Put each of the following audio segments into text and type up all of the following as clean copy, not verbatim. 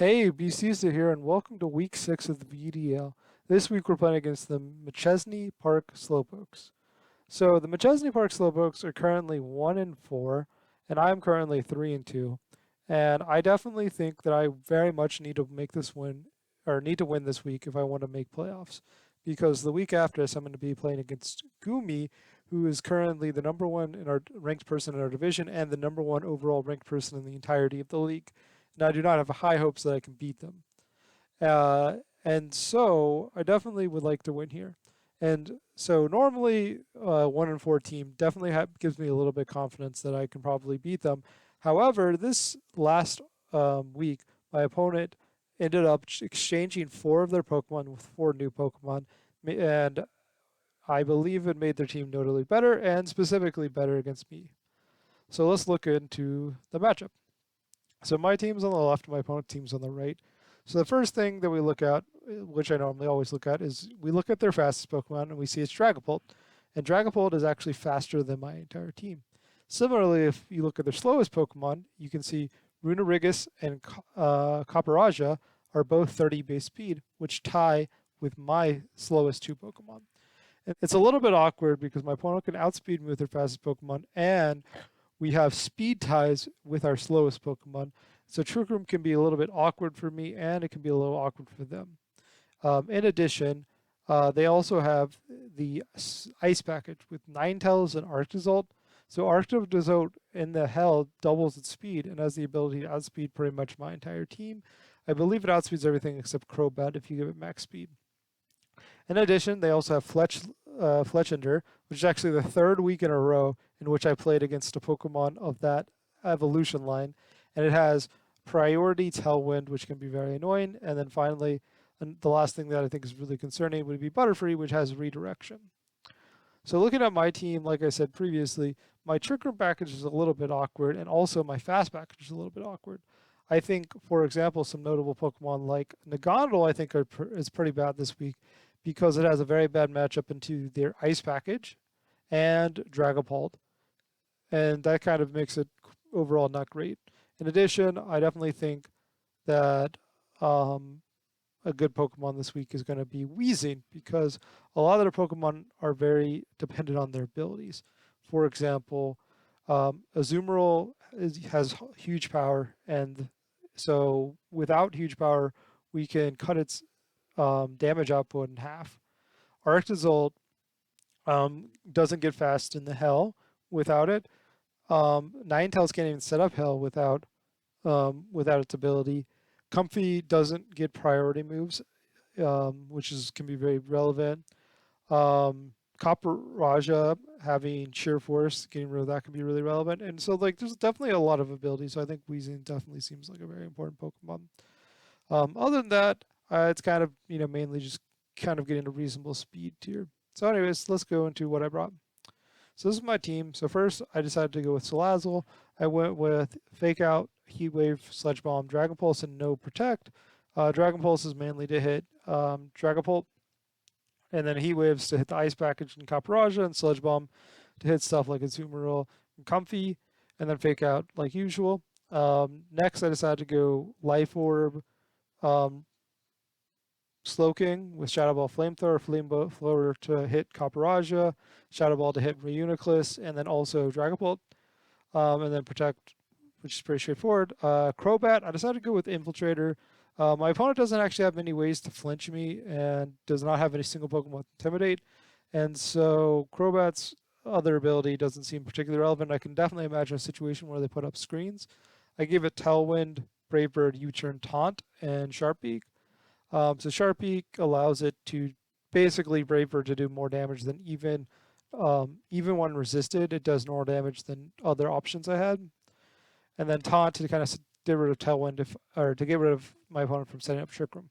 Hey, BC's here, and welcome to week 6 of the VDL. This week we're playing against the Machesney Park Slowpokes. So the Machesney Park Slowpokes are currently 1-4, and I'm currently 3-2. And I definitely think that I very much need to make this win, or need to win this week if I want to make playoffs. Because the week after this, I'm going to be playing against Gumi, who is currently the number one in our ranked person in our division and the number one overall ranked person in the entirety of the league. And I do not have high hopes that I can beat them. And so I definitely would like to win here. And so normally, 1-4 team definitely gives me a little bit of confidence that I can probably beat them. However, this last week, my opponent ended up exchanging 4 of their Pokemon with 4 new Pokemon, and I believe it made their team notably better and specifically better against me. So let's look into the matchup. So my team's on the left, my opponent's team's on the right. So the first thing that we look at, which I normally always look at, is we look at their fastest Pokemon and we see it's Dragapult. And Dragapult is actually faster than my entire team. Similarly, if you look at their slowest Pokemon, you can see Runerigus and Copperajah are both 30 base speed, which tie with my slowest 2 Pokemon. And it's a little bit awkward because my opponent can outspeed me with their fastest Pokemon, and we have speed ties with our slowest Pokemon. So Trick Room can be a little bit awkward for me, and it can be a little awkward for them. In addition, they also have the Ice Package with Ninetales and Arctozolt. So Arctozolt in the Hell doubles its speed and has the ability to outspeed pretty much my entire team. I believe it outspeeds everything except Crobat if you give it max speed. In addition, they also have Fletchinder, which is actually the 3rd week in a row in which I played against a Pokemon of that evolution line. And it has Priority Tailwind, which can be very annoying. And then finally, and the last thing that I think is really concerning would be Butterfree, which has Redirection. So looking at my team, like I said previously, my Trick Room package is a little bit awkward, and also my Fast package is a little bit awkward. I think, for example, some notable Pokemon like Nagandal, I think is pretty bad this week because it has a very bad matchup into their Ice package and Dragapult, and that kind of makes it overall not great. In addition, I definitely think that a good Pokemon this week is going to be Weezing because a lot of their Pokemon are very dependent on their abilities. For example, Azumarill has huge power, and so without huge power, we can cut its damage output in half. Arctozolt doesn't get fast in the Hell without it. Ninetales can't even set up Hell without its ability. Comfey doesn't get priority moves, which can be very relevant. Copper having Sheer Force, getting rid of that can be really relevant. And so there's definitely a lot of abilities. So I think Weezing definitely seems like a very important Pokemon. Other than that, it's kind of mainly just kind of getting a reasonable speed tier. So anyways, let's go into what I brought. So this is my team. So first, I decided to go with Salazzle. I went with Fake Out, Heat Wave, Sludge Bomb, Dragon Pulse, and no Protect. Dragon Pulse is mainly to hit Dragapult, and then Heat Waves to hit the Ice Package and Copperajah, and Sludge Bomb to hit stuff like Azumarill and Comfey, and then Fake Out like usual. Next, I decided to go Life Orb, Slowking with Shadow Ball Flamethrower, Flamethrower to hit Copperajah, Shadow Ball to hit Reuniclus, and then also Dragapult, and then Protect, which is pretty straightforward. Crobat, I decided to go with Infiltrator. My opponent doesn't actually have many ways to flinch me and does not have any single Pokemon with Intimidate, and so Crobat's other ability doesn't seem particularly relevant. I can definitely imagine a situation where they put up screens. I give it Tailwind, Brave Bird, U-Turn, Taunt, and Sharp Beak. So Sharpie allows it to basically Brave Bird to do more damage than even when resisted. It does more damage than other options I had. And then Taunt to kind of get rid of Tailwind or to get rid of my opponent from setting up Trick Room.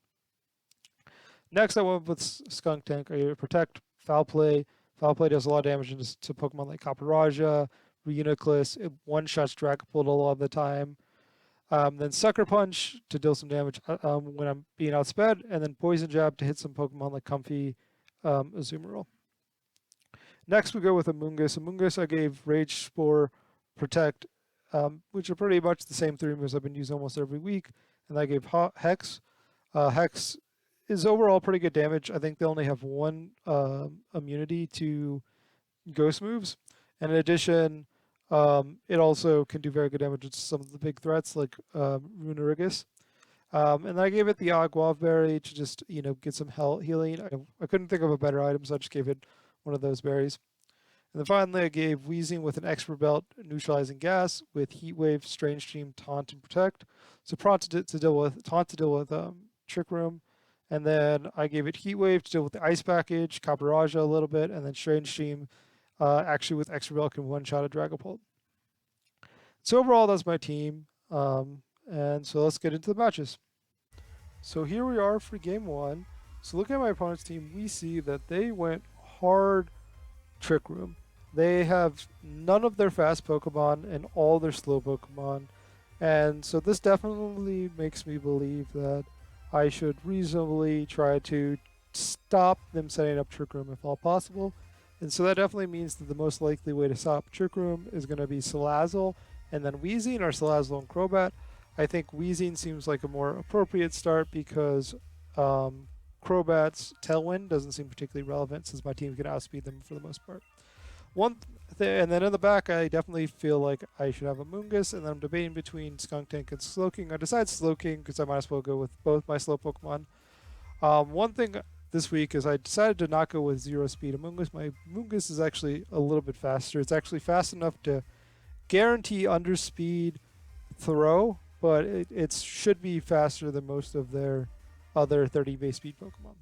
Next, I went with Skunk Tank. I Protect, Foul Play. Foul Play does a lot of damage to Pokemon like Copperajah, Reuniclus. It one-shots Dragapult a lot of the time. Then Sucker Punch to deal some damage when I'm being outsped, and then Poison Jab to hit some Pokemon like Comfey, Azumarill. Next, we go with Amoonguss. Amoonguss, I gave Rage Spore, Protect, which are pretty much the same 3 moves I've been using almost every week, and I gave Hex. Hex is overall pretty good damage. I think they only have one immunity to ghost moves. And in addition, it also can do very good damage to some of the big threats like Runerigus. And then I gave it the Guava Berry to just, get some healing. I couldn't think of a better item, so I just gave it one of those berries. And then finally, I gave Wheezing with an Expert Belt, Neutralizing Gas, with Heat Wave, Strange Stream, Taunt, and Protect. So Taunt to deal with Trick Room. And then I gave it Heat Wave to deal with the Ice Package, Caparaja a little bit, and then Strange Stream, actually with Expert Belt can one-shot a Dragapult. So overall, that's my team. And so let's get into the matches. So here we are for game one. So looking at my opponent's team, we see that they went hard Trick Room. They have none of their fast Pokemon and all their slow Pokemon. And so this definitely makes me believe that I should reasonably try to stop them setting up Trick Room if all possible. And so that definitely means that the most likely way to stop Trick Room is going to be Salazzle and then Wheezing, or Salazzle and Crobat. I think Wheezing seems like a more appropriate start because Crobat's Tailwind doesn't seem particularly relevant since my team can outspeed them for the most part. And then in the back, I definitely feel like I should have a Moongus, and then I'm debating between Skuntank and Slowking. I decide Slowking because I might as well go with both my slow Pokemon. One thing this week is I decided to not go with 0 speed Amoonguss. My Moongus is actually a little bit faster. It's actually fast enough to guarantee underspeed throw, but it should be faster than most of their other 30 base speed Pokemon.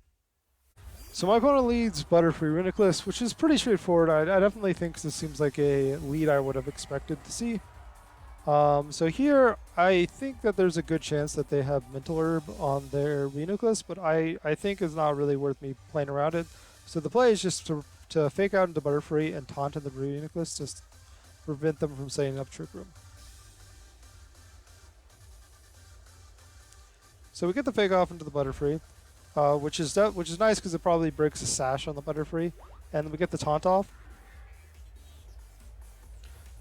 So my opponent leads Butterfree Reuniclus, which is pretty straightforward. I definitely think this seems like a lead I would have expected to see. So here, I think that there's a good chance that they have Mental Herb on their Reuniclus, but I think it's not really worth me playing around it. So the play is just to fake out into Butterfree and taunt in the Reuniclus, just prevent them from setting up Trick Room. So we get the fake off into the Butterfree, which is nice because it probably breaks the sash on the Butterfree, and then we get the taunt off.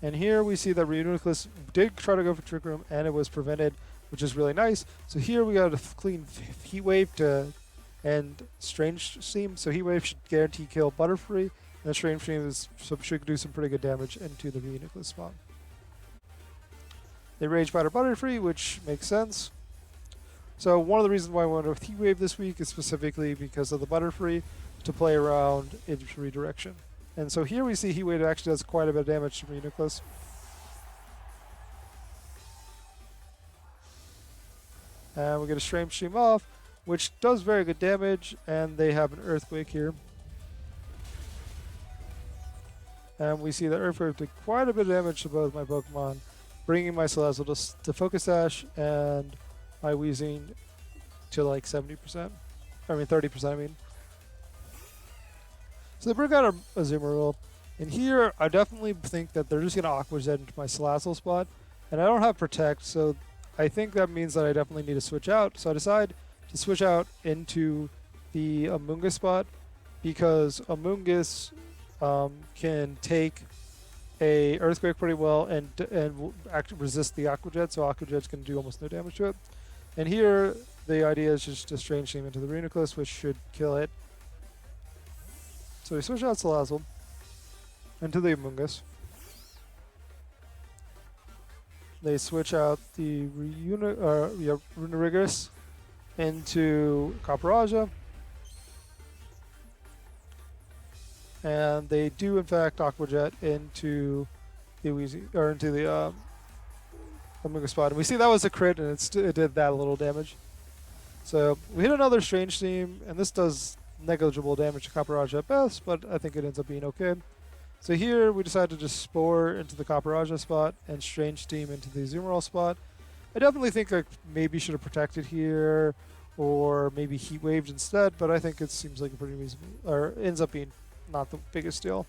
And here we see that Reuniclus did try to go for Trick Room, and it was prevented, which is really nice. So here we got a clean Heat Wave to end Strange Stream. So Heat Wave should guarantee kill Butterfree, and Strange Stream should do some pretty good damage into the Reuniclus spot. They Rage Batter Butterfree, which makes sense. So one of the reasons why I went with Heat Wave this week is specifically because of the Butterfree to play around its redirection. And so here we see Heat Wave actually does quite a bit of damage to Reuniclus. And we get a Strange Stream off, which does very good damage, and they have an Earthquake here. And we see that Earthquake did quite a bit of damage to both my Pokemon, bringing my Salazzle to Focus Sash and my Wheezing to like 70%. 30%, I mean. So they bring out a Azumarill. And here, I definitely think that they're just going to Aqua Jet into my Salazzle spot. And I don't have Protect, so I think that means that I definitely need to switch out. So I decide to switch out into the Amoonguss spot because Amoonguss can take a Earthquake pretty well and resist the Aqua Jet, so Aqua Jet's going to do almost no damage to it. And here, the idea is just to Strange Stream into the Reuniclus, which should kill it. So we switch out Salazzle into the Amoonguss. They switch out the Runerigus into Caparaja. And they do in fact Aqua Jet into the Amoonguss spot. And we see that was a crit, and it did that little damage. So we hit another Strange Stream, and this does negligible damage to Caparaja at best, but I think it ends up being okay. So here we decide to just Spore into the Caparaja spot and Strange Stream into the Azumarill spot. I definitely think I maybe should have protected here, or maybe Heat Waved instead, but I think it seems like a pretty reasonable, or ends up being not the biggest deal.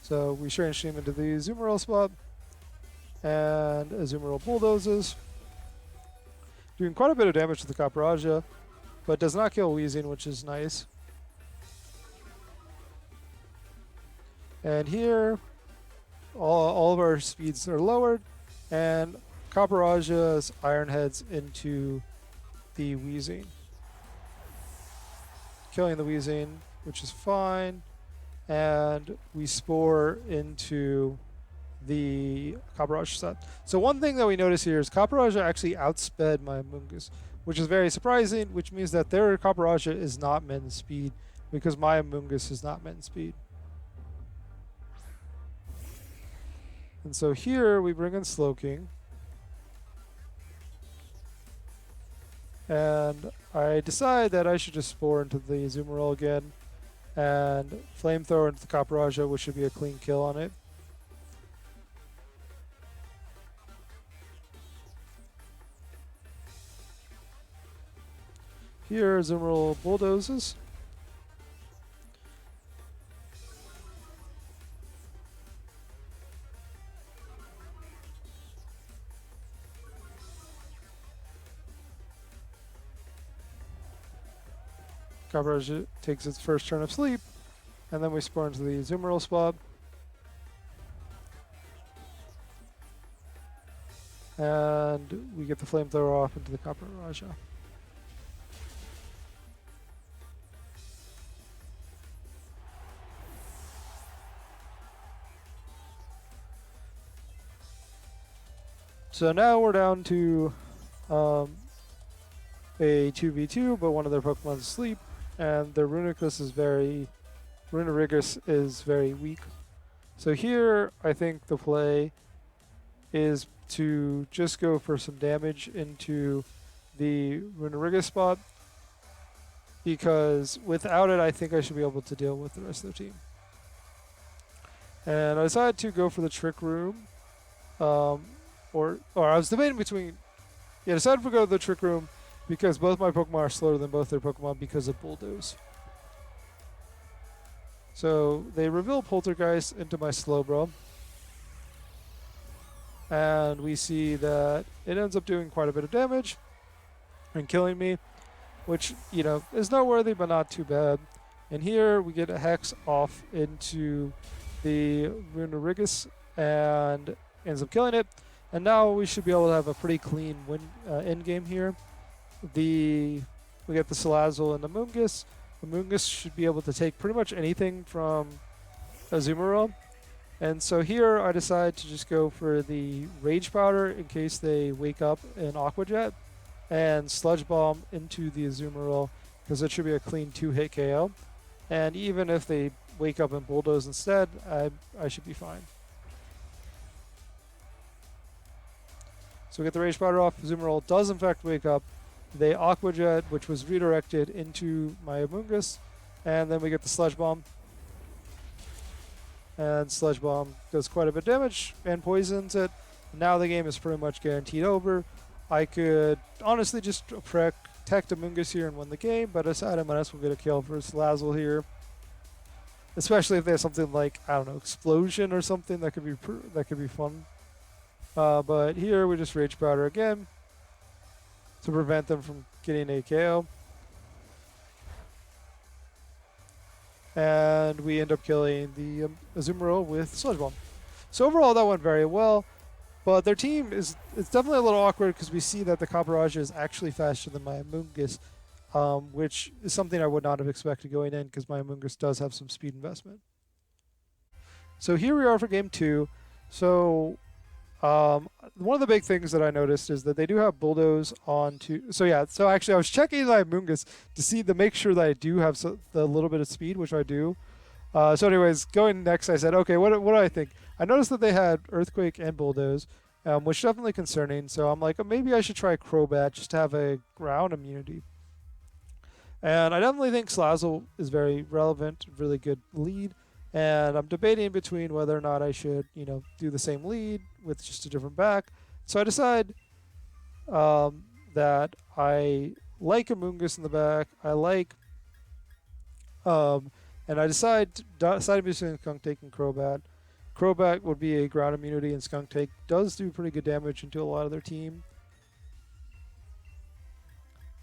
So we Strange Stream into the Azumarill spot, and Azumarill bulldozes, doing quite a bit of damage to the Caparaja, but does not kill Wheezing, which is nice. And here, all of our speeds are lowered, and Copper Raja's Iron Heads into the Wheezing. Killing the Wheezing, which is fine. And we spore into the Copper Raja set. So one thing that we notice here is Copper Raja actually outsped my Amoonguss, which is very surprising, which means that their Copper Raja is not meant in speed because my Amoonguss is not meant in speed. And so here we bring in Slowking. And I decide that I should just spore into the Azumarill again and Flamethrower into the Copper Raja, which should be a clean kill on it. Here, Azumarill bulldozes. Copper Raja takes its first turn of sleep, and then we spore into the Azumarill spot. And we get the Flamethrower off into the Copper Raja. So now we're down to a 2v2, but one of their Pokemon's asleep, and their Runerigus is very weak. So here, I think the play is to just go for some damage into the Runerigus spot, because without it, I think I should be able to deal with the rest of the team. And I decided to go for the Trick Room, or I was debating between, I decided to go to the Trick Room because both my Pokemon are slower than both their Pokemon because of Bulldoze. So they reveal Poltergeist into my Slowbro. And we see that it ends up doing quite a bit of damage and killing me, which, is noteworthy but not too bad. And here we get a Hex off into the Runerigus and ends up killing it. And now we should be able to have a pretty clean end game here. We get the Salazzle and the Amoonguss. Amoonguss should be able to take pretty much anything from Azumarill. And so here I decide to just go for the Rage Powder in case they wake up in Aqua Jet, and Sludge Bomb into the Azumarill because it should be a clean 2-hit KO. And even if they wake up and Bulldoze instead, I should be fine. So we get the Rage Powder off. Azumarill does in fact wake up. They Aqua Jet, which was redirected into my Amoonguss, and then we get the Sludge Bomb. And Sludge Bomb does quite a bit of damage and poisons it. Now the game is pretty much guaranteed over. I could honestly just protect Amoonguss here and win the game, but I decided I might as well get a kill for Salazzle here. Especially if they have something like, I don't know, Explosion or something that could be fun. But here we just Rage Powder again to prevent them from getting a KO. And we end up killing the Azumarill with Sludge Bomb. So overall that went very well, but their team it's definitely a little awkward because we see that the Copper Raja is actually faster than my Amoonguss, which is something I would not have expected going in because my Amoonguss does have some speed investment. So here we are for game 2. So one of the big things that I noticed is that they do have Bulldoze on to. So actually I was checking my Amoonguss to make sure that I do have the little bit of speed, which I do. So anyways, going next, I said, okay, what do I think? I noticed that they had Earthquake and Bulldoze, which is definitely concerning. So I'm like, maybe I should try Crobat just to have a ground immunity. And I definitely think Salazzle is very relevant, really good lead. And I'm debating between whether or not I should, do the same lead with just a different back. So I decide that I like Amoonguss in the back. I like, and I decided between Skunk Take and Crobat. Crobat would be a ground immunity, and Skunk Take does do pretty good damage into a lot of their team.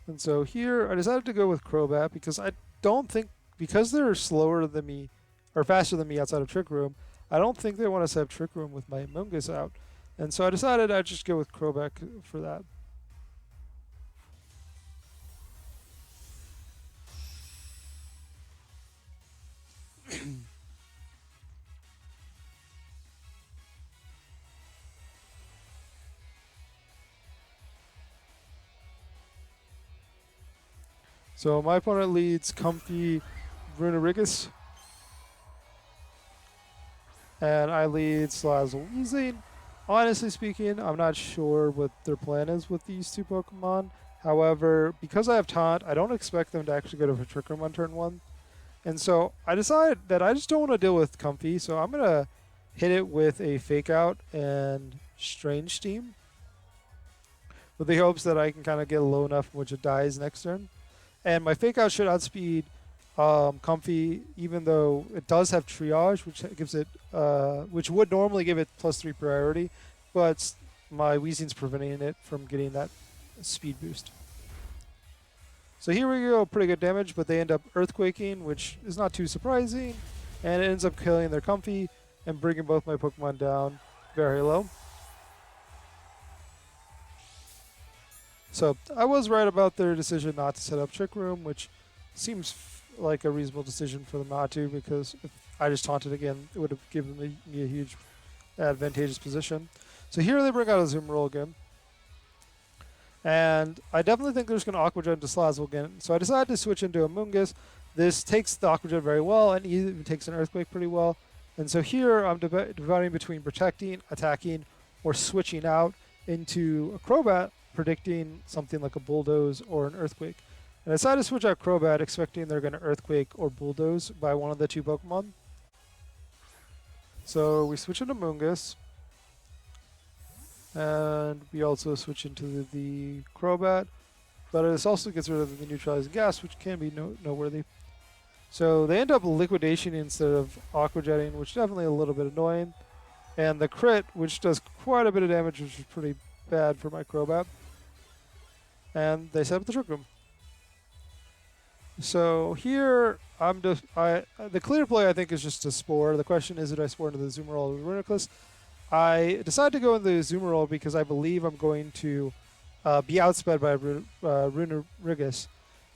And so here I decided to go with Crobat because I don't think, because they're slower than me, or faster than me outside of Trick Room, I don't think they want to set up Trick Room with my Amoonguss out. And so I decided I'd just go with Crobat for that. So my opponent leads Comfy Runerigus, and I lead Slazzle. Honestly speaking, I'm not sure what their plan is with these two Pokemon. However, because I have Taunt, I don't expect them to actually go to a Trick Room on turn 1. And so I decided that I just don't want to deal with Comfy, so I'm going to hit it with a Fake Out and Strange Steam, with the hopes that I can kind of get low enough in which it dies next turn. And my Fake Out should outspeed Comfy, even though it does have Triage, which gives it, which would normally give it +3 priority, but my Weezing's preventing it from getting that speed boost. So here we go, pretty good damage, but they end up Earthquaking, which is not too surprising, and it ends up killing their Comfy and bringing both my Pokemon down very low. So I was right about their decision not to set up Trick Room, which seems like a reasonable decision for them not to, because if I just taunted again, it would have given me a huge advantageous position. So here they bring out a Zoom Roll again. And I definitely think they're just going to Aqua Jet into Slazzle again. So I decided to switch into a Moongus. This takes the Aqua Jet very well, and even takes an Earthquake pretty well. And so here I'm dividing between protecting, attacking, or switching out into a Crobat, predicting something like a Bulldoze or an Earthquake. And I decided to switch out Crobat, expecting they're going to Earthquake or Bulldoze by one of the two Pokemon. So we switch into Moongus. And we also switch into the Crobat. But this also gets rid of the neutralizing gas, which can be noteworthy. So they end up Liquidation instead of Aqua Jetting, which is definitely a little bit annoying. And the crit, which does quite a bit of damage, which is pretty bad for my Crobat. And they set up the Trick Room. So here, the clear play I think is just to Spore. The question is, did I Spore into the Zoomerol or Runikless? I decided to go into the Zoomerol because I believe I'm going to be outsped by Runerigus.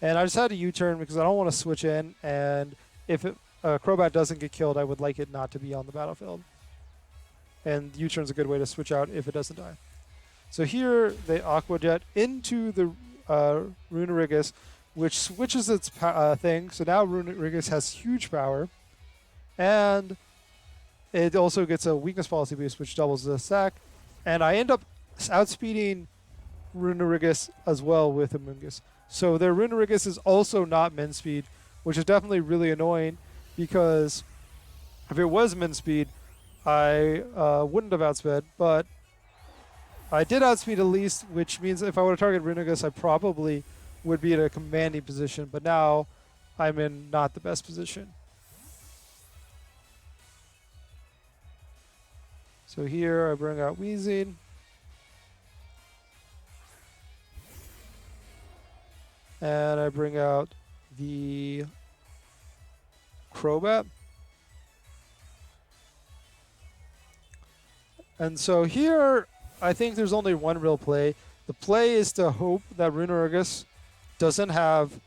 And I decided to U-turn because I don't want to switch in, and if Crobat doesn't get killed, I would like it not to be on the battlefield. And U-turn's a good way to switch out if it doesn't die. So here, they Aqua Jet into the Runerigus, which switches its thing. So now Runerigus has huge power. And it also gets a weakness policy boost, which doubles the stack. And I end up outspeeding Runerigus as well with a Moongus. So their Runerigus is also not min speed, which is definitely really annoying, because if it was min speed, I wouldn't have outsped, but I did outspeed at least, which means if I were to target Runerigus, I probably would be in a commanding position, but now I'm in not the best position. So here I bring out Weezing. And I bring out the Crobat. And so here, I think there's only one real play. The play is to hope that Runerigus doesn't have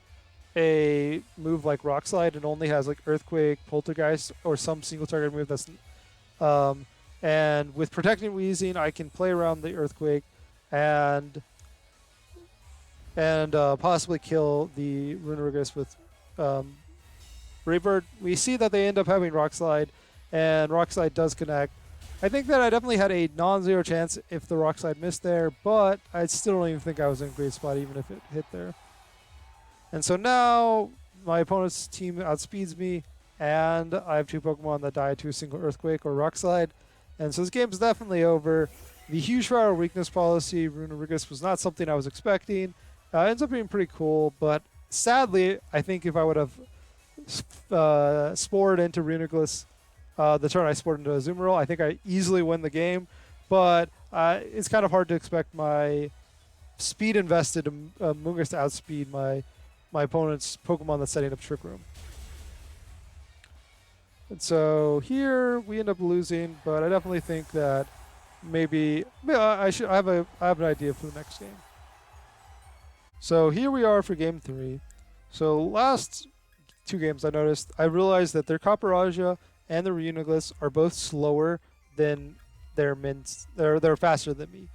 a move like Rock Slide and only has like Earthquake, Poltergeist, or some single target move that's... and with Protecting Weezing, I can play around the Earthquake and possibly kill the Runerigus with Rebird. We see that they end up having Rock Slide, and Rock Slide does connect. I think that I definitely had a non-zero chance if the Rock Slide missed there, but I still don't even think I was in a great spot even if it hit there. And so now my opponent's team outspeeds me, and I have two Pokemon that die to a single Earthquake or Rock Slide. And so this game's definitely over. The huge power weakness policy, Runerigus, was not something I was expecting. It ends up being pretty cool, but sadly, I think if I would have spored into Runerigus the turn I spored into a Zoomerol, I think I easily win the game. But it's kind of hard to expect my speed invested Moongus to outspeed my opponent's Pokemon that's setting up Trick Room. And so here we end up losing, but I definitely think that maybe I have an idea for the next game. So here we are for game 3. So last 2 games I realized that their Caparaja and their Reuniglus are both slower than their mints. They're faster than me.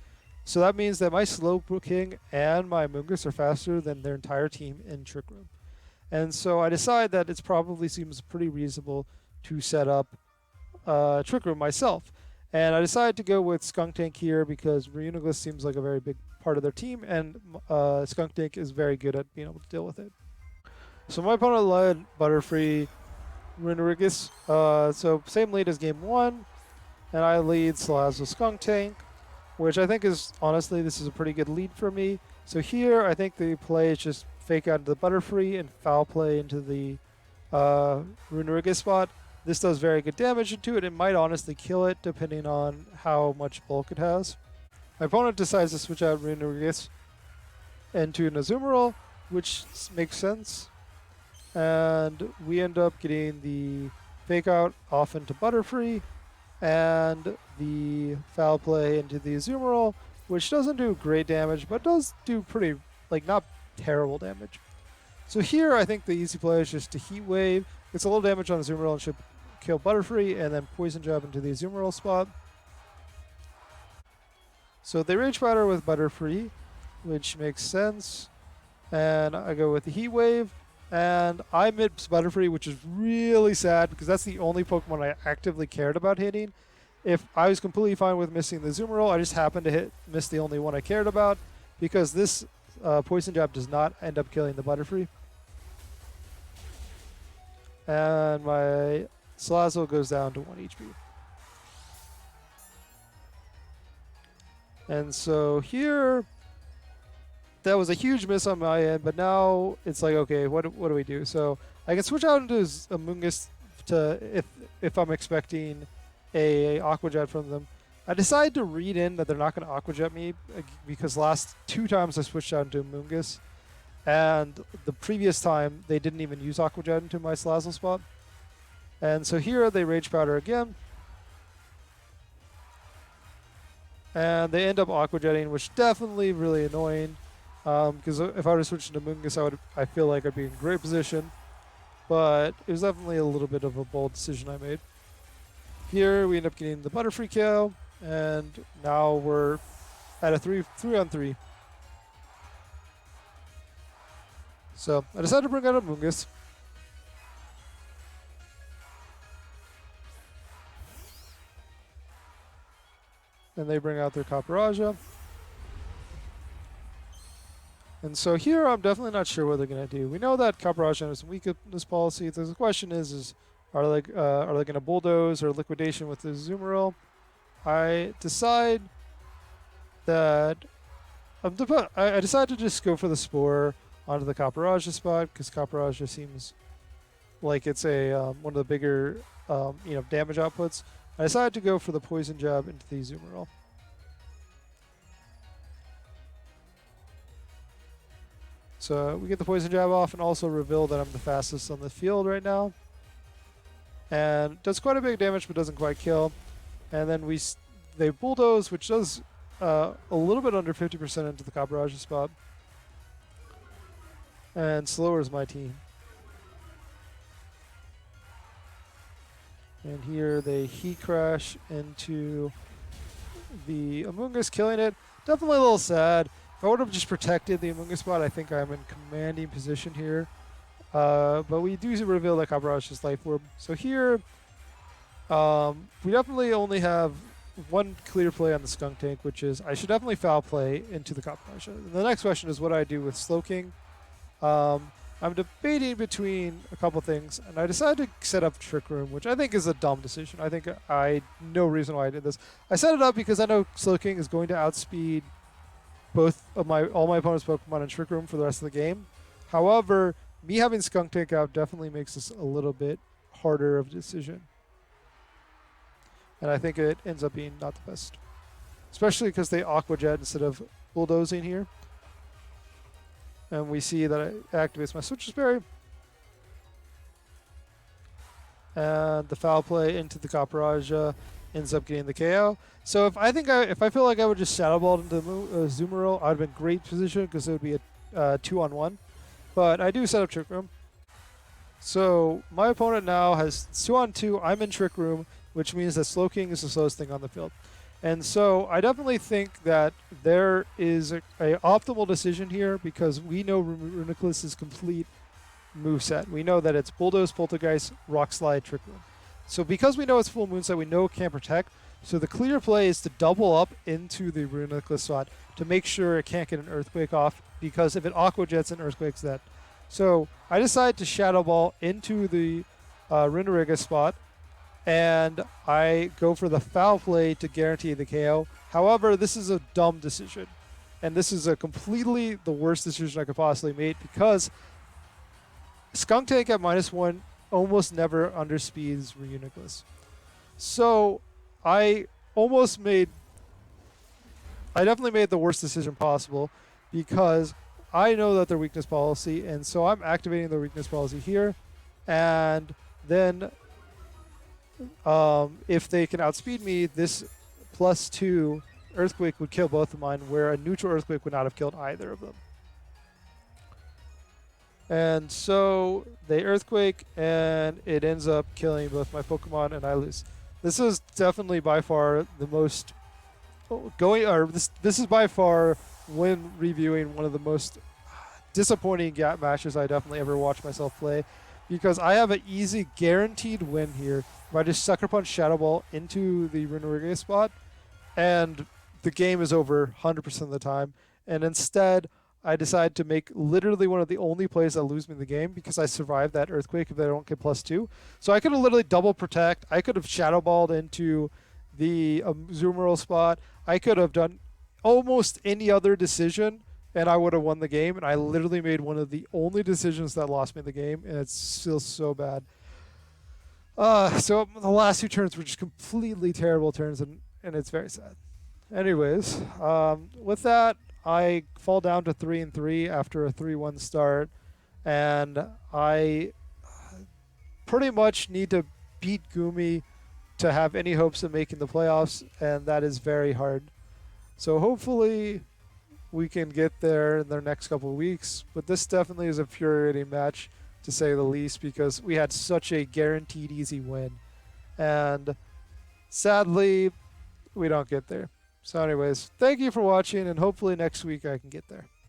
So that means that my Slowpoking and my Mungus are faster than their entire team in Trick Room. And so I decide that it probably seems pretty reasonable to set up Trick Room myself. And I decided to go with Skunk Tank here because Reuniglus seems like a very big part of their team, and Skunk Tank is very good at being able to deal with it. So my opponent led Butterfree Runerigus. So same lead as game 1, and I lead Salazzle Skunk Tank, which I think is, honestly, this is a pretty good lead for me. So here, I think the play is just fake out into the Butterfree and foul play into the Runerigus spot. This does very good damage into it. It might honestly kill it, depending on how much bulk it has. My opponent decides to switch out Runerigus into an Azumarill, which makes sense. And we end up getting the fake out off into Butterfree and the foul play into the Azumarill, which doesn't do great damage, but does do pretty, like, not terrible damage. So here, I think the easy play is just to Heat Wave. It's a little damage on the Azumarill and should kill Butterfree, and then Poison Jab into the Azumarill spot. So they Rage Powder with Butterfree, which makes sense. And I go with the Heat Wave, and I miss Butterfree, which is really sad because that's the only Pokemon I actively cared about hitting. If I was completely fine with missing the Azumarill, I just happened to miss the only one I cared about because this Poison Jab does not end up killing the Butterfree. And my Salazzle goes down to 1 HP. And so here, that was a huge miss on my end, but now it's like, okay, what do we do? So I can switch out into Amoonguss to if I'm expecting a Aqua Jet from them. I decided to read in that they're not going to Aqua Jet me because last 2 times I switched out into Amoonguss, and the previous time they didn't even use Aqua Jet into my Salazzle spot. And so here they Rage Powder again. And they end up Aqua Jetting, which definitely really annoying. Because if I were to switch into Mungus, I feel like I'd be in great position. But it was definitely a little bit of a bold decision I made. Here we end up getting the Butterfree KO, and now we're at a 3-on-3. So I decided to bring out a Mungus. And they bring out their Caparaja. And so here I'm definitely not sure what they're going to do. We know that Caparaja has some weakness policy. The question is are they going to bulldoze or liquidation with the Azumarill? I decide that I decide to just go for the Spore onto the Caparaja spot because Caparaja seems like it's a one of the bigger damage outputs. I decided to go for the Poison Jab into the Azumarill. So we get the Poison Jab off and also reveal that I'm the fastest on the field right now. And does quite a bit of damage but doesn't quite kill. And then they Bulldoze, which does a little bit under 50% into the Caparaja spot. And slowers my team. And here they Heat Crash into the Amoonguss, killing it. Definitely a little sad. If I would have just protected the Amoonguss spot, I think I'm in commanding position here. But we do reveal that Caparaja's Life Orb. So here, we definitely only have one clear play on the Skunk Tank, which is I should definitely foul play into the Caparaja. And the next question is what I do with Slowking. I'm debating between a couple things, and I decided to set up Trick Room, which I think is a dumb decision. I think no reason why I did this. I set it up because I know Slowking is going to outspeed all my opponent's Pokemon in Trick Room for the rest of the game. However, me having Skunk Tank out definitely makes this a little bit harder of a decision. And I think it ends up being not the best. Especially because they Aqua Jet instead of bulldozing here. And we see that it activates my Switcher's Berry. And the foul play into the Caparaja. ends up getting the KO. So if I feel like I would just Shadow Ball into Zoomerl, I'd have been great position because it would be a 2-on-1. But I do set up Trick Room. So my opponent now has 2-on-2. I'm in Trick Room, which means that Slowking is the slowest thing on the field. And so I definitely think that there is a optimal decision here because we know Runiculus' complete moveset. We know that it's Bulldoze, Poltergeist, Rock Slide, Trick Room. So because we know it's full moonset, we know it can't protect. So the clear play is to double up into the Runiculus slot to make sure it can't get an Earthquake off, because if it Aqua Jets an Earthquake's dead. So I decided to Shadow Ball into the Runeriga spot, and I go for the foul play to guarantee the KO. However, this is a dumb decision, and this is a completely the worst decision I could possibly make because Skunk Tank at -1 almost never underspeeds Reuniclus. So I definitely made the worst decision possible because I know that their weakness policy, and so I'm activating the weakness policy here, and then if they can outspeed me, this +2 Earthquake would kill both of mine, where a neutral Earthquake would not have killed either of them. And so they Earthquake, and it ends up killing both my Pokemon, and I lose. This is definitely by far the most this is by far, when reviewing, one of the most disappointing gap matches I definitely ever watched myself play, because I have an easy guaranteed win here if I just Sucker Punch Shadow Ball into the Runeriga spot, and the game is over 100% of the time. And instead, I decide to make literally one of the only plays that lose me the game because I survived that Earthquake if they don't get +2. So I could have literally double protect. I could have Shadow Balled into the Zoomerl spot. I could have done almost any other decision, and I would have won the game. And I literally made one of the only decisions that lost me the game, and it's still so bad. So the last 2 turns were just completely terrible turns, and it's very sad. Anyways, with that, I fall down to 3-3 after a 3-1 start, and I pretty much need to beat Gumi to have any hopes of making the playoffs, and that is very hard. So hopefully we can get there in the next couple of weeks, but this definitely is a infuriating match, to say the least, because we had such a guaranteed easy win, and sadly, we don't get there. So anyways, thank you for watching, and hopefully next week I can get there.